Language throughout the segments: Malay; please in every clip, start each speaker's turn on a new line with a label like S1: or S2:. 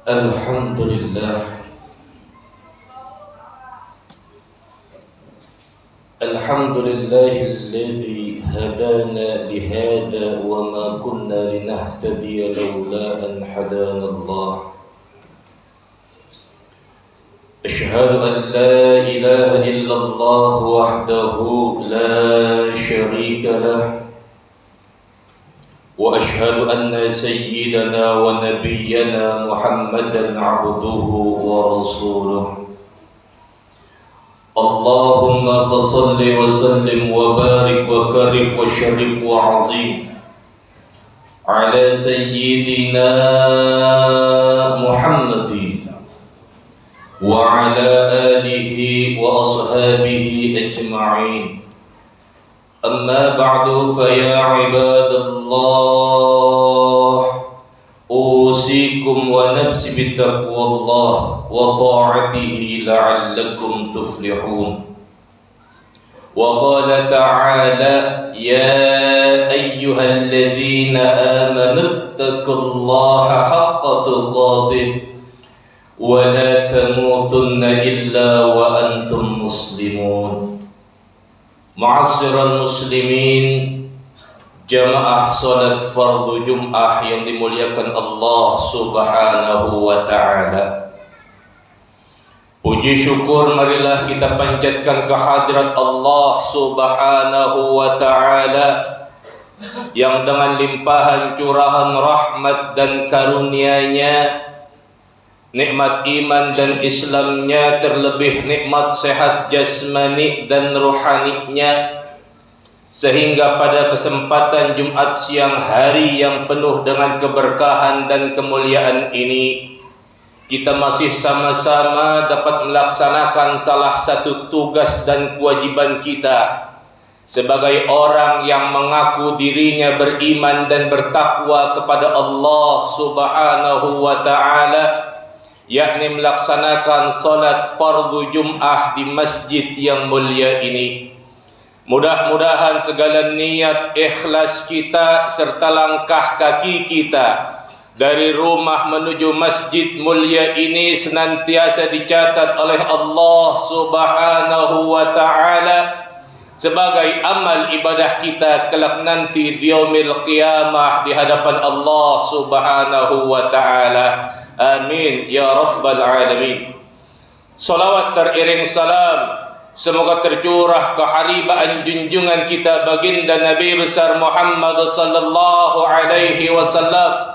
S1: Alhamdulillah, alhamdulillahilladzi hadana lihadza wa ma kunna linahtadiya laula an hadana Allah. Ashhadu an la ilaha illallah wahdahu la syarika lah, wa ashhadu anna sayyidana wa nabiyyana Muhammadan abduhu wa rasuluh. Allahumma fasalli wa sallim wa barik wa karif wa syarif wa azim ala sayyidina Muhammadin wa ala alihi wa ashabihi ajma'in. Amma ba'du, fa ya ibadallah, usikum wa nafsi bittaqwallah wa ta'atihi la'allakum tuflihun. Wa qala ta'ala, ya ayyuhalladzina amanu ittaqullaha haqqa tuqatih wa la tamutunna illa wa antum muslimun. Ma'asyiral muslimin, jamaah salat fardu Jum'ah yang dimuliakan Allah Subhanahu wa ta'ala. Puji syukur marilah kita panjatkan kehadirat Allah Subhanahu wa ta'ala yang dengan limpahan curahan rahmat dan karunia-Nya, nikmat iman dan Islamnya, terlebih nikmat sehat jasmani dan rohaninya, sehingga pada kesempatan Jumat siang hari yang penuh dengan keberkahan dan kemuliaan ini, kita masih sama-sama dapat melaksanakan salah satu tugas dan kewajiban kita sebagai orang yang mengaku dirinya beriman dan bertakwa kepada Allah Subhanahu wa ta'ala, yakni melaksanakan salat fardu Jum'ah di masjid yang mulia ini. Mudah-mudahan segala niat ikhlas kita serta langkah kaki kita dari rumah menuju masjid mulia ini senantiasa dicatat oleh Allah Subhanahu wa ta'ala sebagai amal ibadah kita kelak nanti di yaumil qiyamah di hadapan Allah Subhanahu wa ta'ala. Amin ya rabbal alamin. Salawat teriring salam semoga tercurah keharibaan junjungan kita baginda Nabi besar Muhammad sallallahu alaihi wasallam.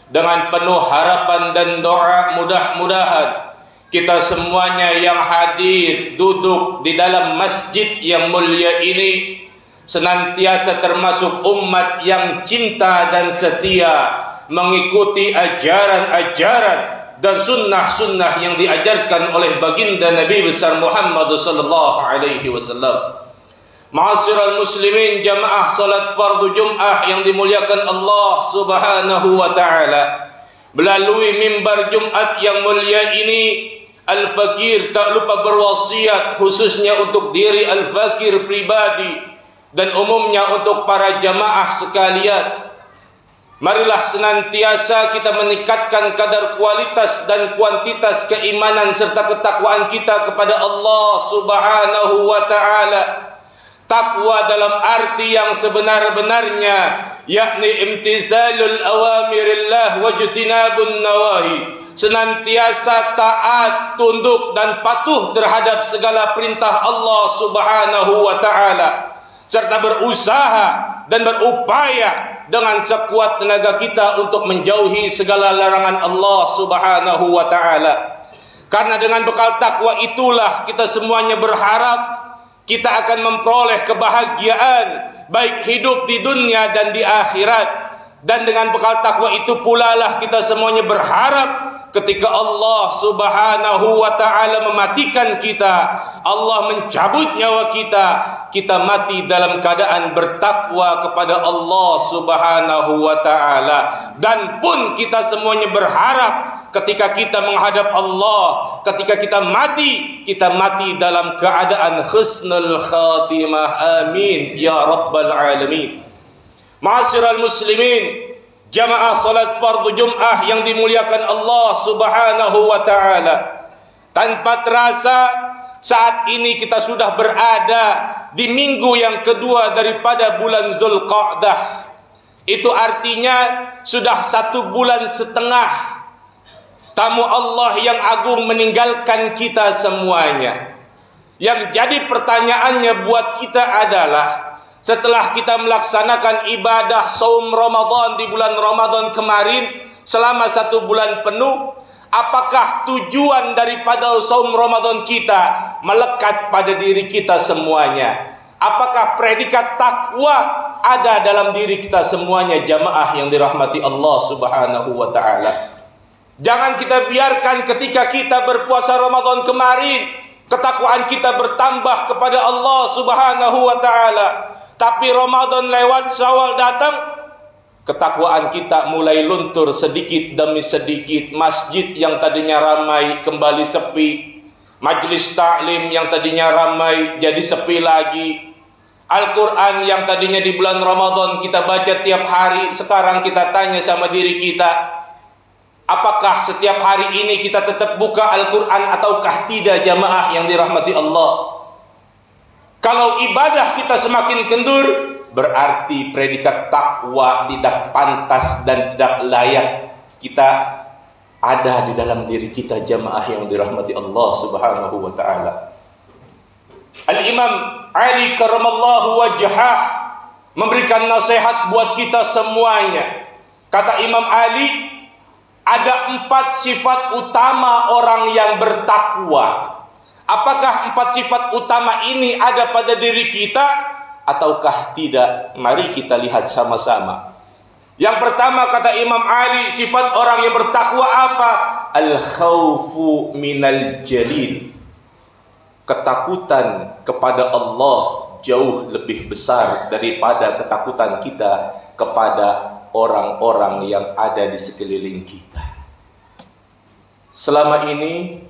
S1: Dengan penuh harapan dan doa, mudah-mudahan kita semuanya yang hadir duduk di dalam masjid yang mulia ini senantiasa termasuk umat yang cinta dan setia mengikuti ajaran-ajaran dan sunnah-sunnah yang diajarkan oleh baginda Nabi besar Muhammad sallallahu alaihi wasallam. Ma'asyiral muslimin, jamaah salat fardu Jum'ah yang dimuliakan Allah Subhanahu wa ta'ala, melalui mimbar Jumat yang mulia ini, Al-Fakir tak lupa berwasiat khususnya untuk diri Al-Fakir pribadi dan umumnya untuk para jamaah sekalian. Marilah senantiasa kita meningkatkan kadar kualitas dan kuantitas keimanan serta ketakwaan kita kepada Allah Subhanahu wa ta'ala. Takwa dalam arti yang sebenar-benarnya, yakni imtizalul awamirillah wajtinabun nawahi, senantiasa taat, tunduk dan patuh terhadap segala perintah Allah Subhanahu wa ta'ala, serta berusaha dan berupaya dengan sekuat tenaga kita untuk menjauhi segala larangan Allah Subhanahu wa ta'ala. Karena dengan bekal takwa itulah kita semuanya berharap kita akan memperoleh kebahagiaan baik hidup di dunia dan di akhirat. Dan dengan bekal takwa itu pula lah kita semuanya berharap ketika Allah Subhanahu wa ta'ala mematikan kita, Allah mencabut nyawa kita, kita mati dalam keadaan bertakwa kepada Allah Subhanahu wa ta'ala. Dan pun kita semuanya berharap ketika kita menghadap Allah, ketika kita mati dalam keadaan husnul khatimah. Amin ya rabbal alamin. Ma'asyiral muslimin, jamaah salat fardu Jum'ah yang dimuliakan Allah Subhanahu wa ta'ala. Tanpa terasa saat ini kita sudah berada di minggu yang kedua daripada bulan Zulqa'dah. Itu artinya sudah 1 bulan setengah tamu Allah yang agung meninggalkan kita semuanya. Yang jadi pertanyaannya buat kita adalah, setelah kita melaksanakan ibadah saum Ramadan di bulan Ramadan kemarin selama 1 bulan penuh, apakah tujuan daripada saum Ramadan kita melekat pada diri kita semuanya? Apakah predikat takwa ada dalam diri kita semuanya, jamaah yang dirahmati Allah Subhanahu wa ta'ala? Jangan kita biarkan ketika kita berpuasa Ramadan kemarin ketakwaan kita bertambah kepada Allah Subhanahu wa ta'ala, tapi Ramadan lewat, Syawal datang, ketakwaan kita mulai luntur sedikit demi sedikit. Masjid yang tadinya ramai kembali sepi, majlis taklim yang tadinya ramai jadi sepi lagi. Al-Quran yang tadinya di bulan Ramadan kita baca tiap hari, sekarang kita tanya sama diri kita, apakah setiap hari ini kita tetap buka Al-Quran ataukah tidak, jamaah yang dirahmati Allah? Kalau ibadah kita semakin kendur, berarti predikat takwa tidak pantas dan tidak layak kita ada di dalam diri kita, jamaah yang dirahmati Allah Subhanahu wa ta'ala. Al-Imam Ali karamallahu wajhah memberikan nasihat buat kita semuanya. Kata Imam Ali, ada 4 sifat utama orang yang bertakwa. Apakah 4 sifat utama ini ada pada diri kita ataukah tidak? Mari kita lihat sama-sama. Yang pertama kata Imam Ali, sifat orang yang bertakwa apa? Al-khawfu minal jalil. Ketakutan kepada Allah jauh lebih besar daripada ketakutan kita kepada orang-orang yang ada di sekeliling kita. Selama ini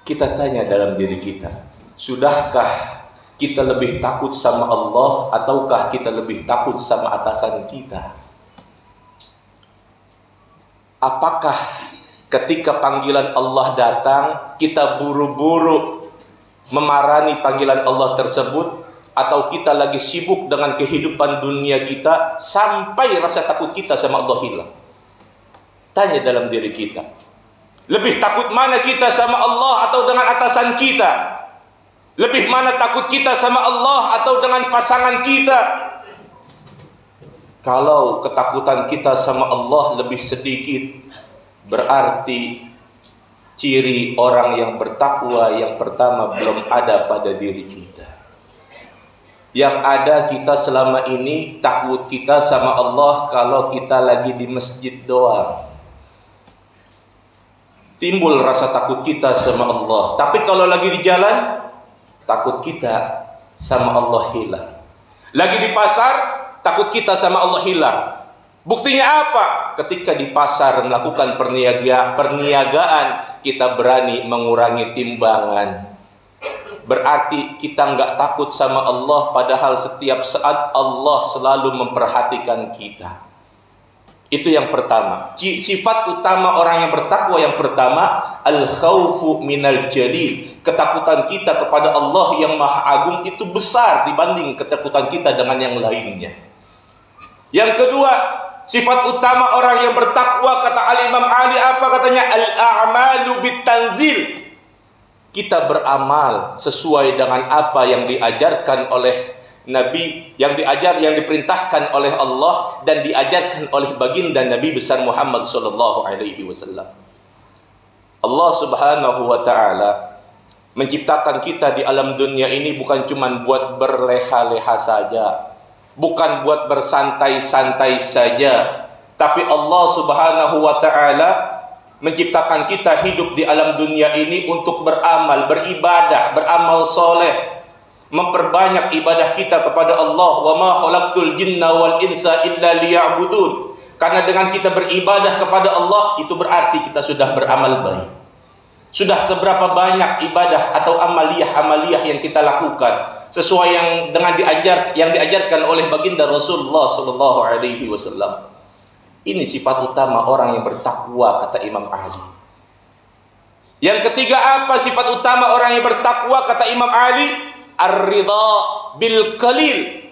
S1: kita tanya dalam diri kita, sudahkah kita lebih takut sama Allah ataukah kita lebih takut sama atasan kita? Apakah ketika panggilan Allah datang kita buru-buru memarani panggilan Allah tersebut, atau kita lagi sibuk dengan kehidupan dunia kita sampai rasa takut kita sama Allah hilang? Tanya dalam diri kita, lebih takut mana kita sama Allah atau dengan atasan kita? Lebih mana takut kita sama Allah atau dengan pasangan kita? Kalau ketakutan kita sama Allah lebih sedikit, berarti ciri orang yang bertakwa yang pertama belum ada pada diri kita. Yang ada kita selama ini takut kita sama Allah kalau kita lagi di masjid doang. Timbul rasa takut kita sama Allah. Tapi kalau lagi di jalan, takut kita sama Allah hilang. Lagi di pasar, takut kita sama Allah hilang. Buktinya apa? Ketika di pasar melakukan perniagaan, kita berani mengurangi timbangan. Berarti kita nggak takut sama Allah, padahal setiap saat Allah selalu memperhatikan kita. Itu yang pertama. Sifat utama orang yang bertakwa yang pertama, al-khawfu minal jalil. Ketakutan kita kepada Allah yang Maha Agung itu besar dibanding ketakutan kita dengan yang lainnya. Yang kedua, sifat utama orang yang bertakwa kata Al-Imam Ali apa katanya? Al-a'malu bitanzil. Kita beramal sesuai dengan apa yang diajarkan oleh Nabi, yang diperintahkan oleh Allah dan diajarkan oleh baginda Nabi besar Muhammad sallallahu alaihi wasallam. Allah Subhanahu wa ta'ala menciptakan kita di alam dunia ini bukan cuma buat berleha-leha saja, bukan buat bersantai-santai saja, tapi Allah Subhanahu wa ta'ala menciptakan kita hidup di alam dunia ini untuk beramal, beribadah, beramal soleh, memperbanyak ibadah kita kepada Allah. Wa ma khalaqtul jinna wal insa illa liya'budun. Karena dengan kita beribadah kepada Allah, itu berarti kita sudah beramal baik. Sudah seberapa banyak ibadah atau amaliyah yang kita lakukan sesuai yang diajarkan oleh baginda Rasulullah sallallahu alaihi wasallam. Ini sifat utama orang yang bertakwa, kata Imam Ali. Yang ketiga, apa sifat utama orang yang bertakwa, kata Imam Ali? Ar-ridha bil qalil.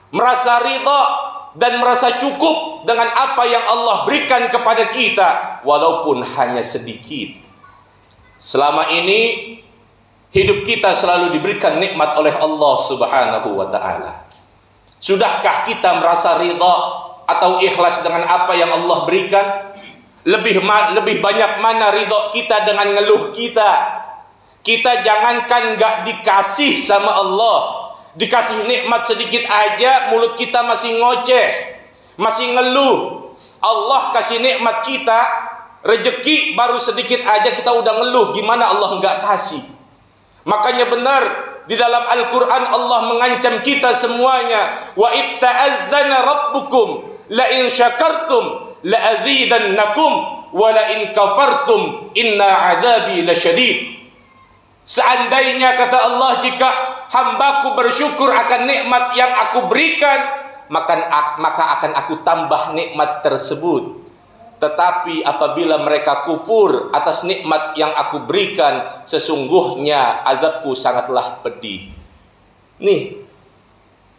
S1: Merasa ridha dan merasa cukup dengan apa yang Allah berikan kepada kita, walaupun hanya sedikit. Selama ini hidup kita selalu diberikan nikmat oleh Allah Subhanahu wa ta'ala. Sudahkah kita merasa ridha atau ikhlas dengan apa yang Allah berikan? Lebih banyak mana ridha kita dengan ngeluh kita? Kita jangankan gak dikasih sama Allah, dikasih nikmat sedikit aja mulut kita masih ngoceh, masih ngeluh. Allah kasih nikmat kita, rezeki baru sedikit aja kita udah ngeluh, gimana Allah nggak kasih? Makanya benar di dalam Al-Quran Allah mengancam kita semuanya. Wa itta'adzana rabbukum la in syakartum la azidannakum wa la in kafartum inna azabi lasyadid. Seandainya, kata Allah, jika hambaku bersyukur akan nikmat yang aku berikan, maka akan aku tambah nikmat tersebut. Tetapi apabila mereka kufur atas nikmat yang aku berikan, sesungguhnya azabku sangatlah pedih. Nih,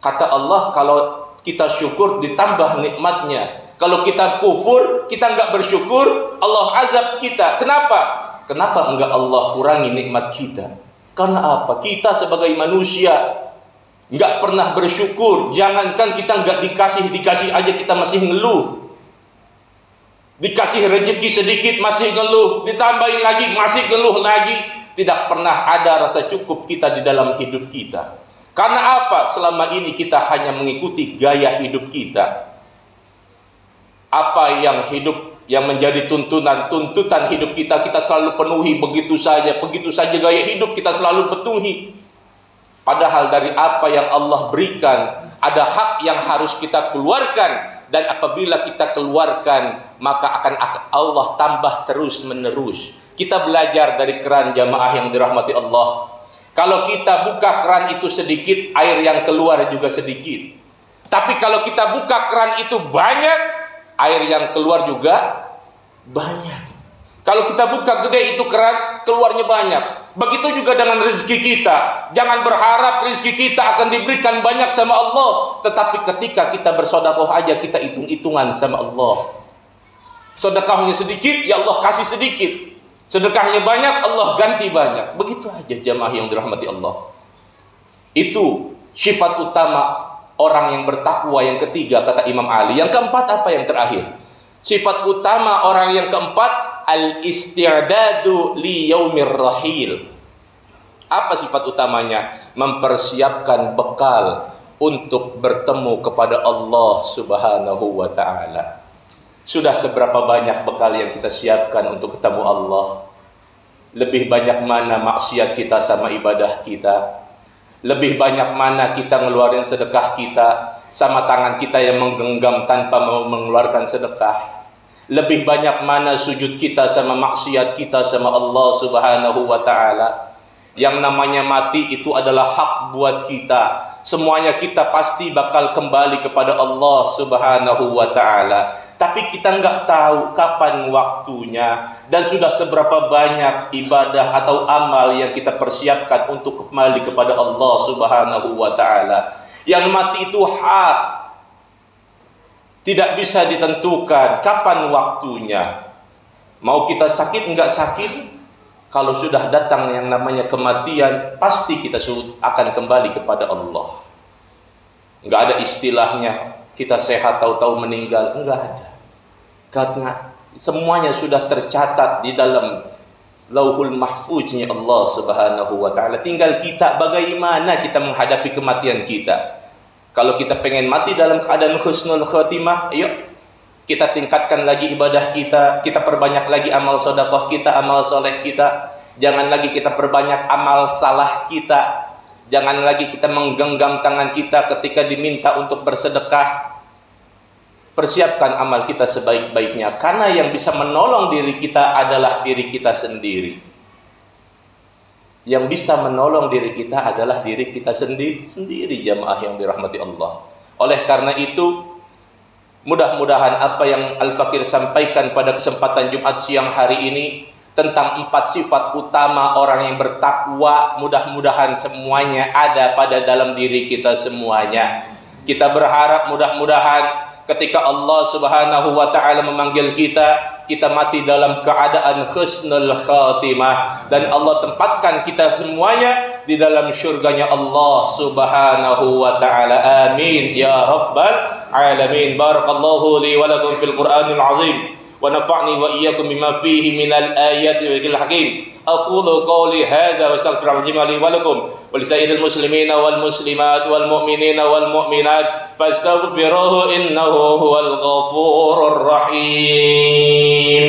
S1: kata Allah, kalau kita syukur ditambah nikmatnya. Kalau kita kufur, kita nggak bersyukur, Allah azab kita. Kenapa? Kenapa enggak Allah kurangi nikmat kita? Karena apa? Kita sebagai manusia nggak pernah bersyukur. Jangankan kita nggak dikasih aja kita masih ngeluh. Dikasih rezeki sedikit masih ngeluh, ditambahin lagi masih ngeluh lagi. Tidak pernah ada rasa cukup kita di dalam hidup kita. Karena apa? Selama ini kita hanya mengikuti gaya hidup kita. Apa yang menjadi tuntutan hidup kita selalu penuhi begitu saja gaya hidup kita selalu penuhi. Padahal dari apa yang Allah berikan, ada hak yang harus kita keluarkan. Dan apabila kita keluarkan, maka akan Allah tambah terus menerus. Kita belajar dari keran jamaah yang dirahmati Allah. Kalau kita buka keran itu sedikit, air yang keluar juga sedikit. Tapi kalau kita buka keran itu banyak, air yang keluar juga banyak. Kalau kita buka gede itu keran, keluarnya banyak. Begitu juga dengan rezeki kita. Jangan berharap rezeki kita akan diberikan banyak sama Allah. Tetapi ketika kita bersedekah aja, kita hitung-hitungan sama Allah. Sedekahnya sedikit, ya Allah kasih sedikit. Sedekahnya banyak, Allah ganti banyak. Begitu aja jamaah yang dirahmati Allah. Itu sifat utama orang yang bertakwa yang ketiga, kata Imam Ali. Yang keempat apa yang terakhir? Sifat utama orang yang keempat, al-isti'dadu li yaumir rahil. Apa sifat utamanya? Mempersiapkan bekal untuk bertemu kepada Allah Subhanahu wa ta'ala. Sudah seberapa banyak bekal yang kita siapkan untuk ketemu Allah? Lebih banyak mana maksiat kita sama ibadah kita? Lebih banyak mana kita ngeluarin sedekah kita sama tangan kita yang menggenggam tanpa mau mengeluarkan sedekah? Lebih banyak mana sujud kita sama maksiat kita sama Allah Subhanahu wa ta'ala? Yang namanya mati itu adalah hak buat kita. Semuanya kita pasti bakal kembali kepada Allah Subhanahu wa ta'ala. Tapi kita nggak tahu kapan waktunya dan sudah seberapa banyak ibadah atau amal yang kita persiapkan untuk kembali kepada Allah Subhanahu wa ta'ala. Yang mati itu hak, tidak bisa ditentukan kapan waktunya. Mau kita sakit enggak sakit, kalau sudah datang yang namanya kematian, pasti kita akan kembali kepada Allah. Enggak ada istilahnya kita sehat tahu-tahu meninggal, enggak ada. Karena semuanya sudah tercatat di dalam Lauhul mahfuznya Allah Subhanahu wa taala. Tinggal kita bagaimana kita menghadapi kematian kita. Kalau kita pengen mati dalam keadaan husnul khatimah, ayo kita tingkatkan lagi ibadah kita, kita perbanyak lagi amal sedekah kita, amal soleh kita. Jangan lagi kita perbanyak amal salah kita. Jangan lagi kita menggenggam tangan kita ketika diminta untuk bersedekah. Persiapkan amal kita sebaik-baiknya, karena yang bisa menolong diri kita adalah diri kita sendiri. Yang bisa menolong diri kita adalah diri kita sendiri, jamaah yang dirahmati Allah. Oleh karena itu, mudah-mudahan apa yang Al-Fakir sampaikan pada kesempatan Jumat siang hari ini tentang 4 sifat utama orang yang bertakwa, mudah-mudahan semuanya ada pada dalam diri kita semuanya. Kita berharap mudah-mudahan ketika Allah Subhanahu wa taala memanggil kita, kita mati dalam keadaan husnul khatimah, dan Allah tempatkan kita semuanya di dalam syurganya Allah Subhanahu wa taala. Amin ya rabbal alamin. Barakallahu li wa lakum fil Qur'anil azim wa nafa'ni wa iyyakum bima fihi minal ayati wa dhikril hakim. Aqulu qawli hadza wa astaghfirullahal azim li wa lakum wa lisairil muslimina wal muslimat wal mu'minina wal mu'minat fastaghfiruhu innahu huwal ghafurur rahim.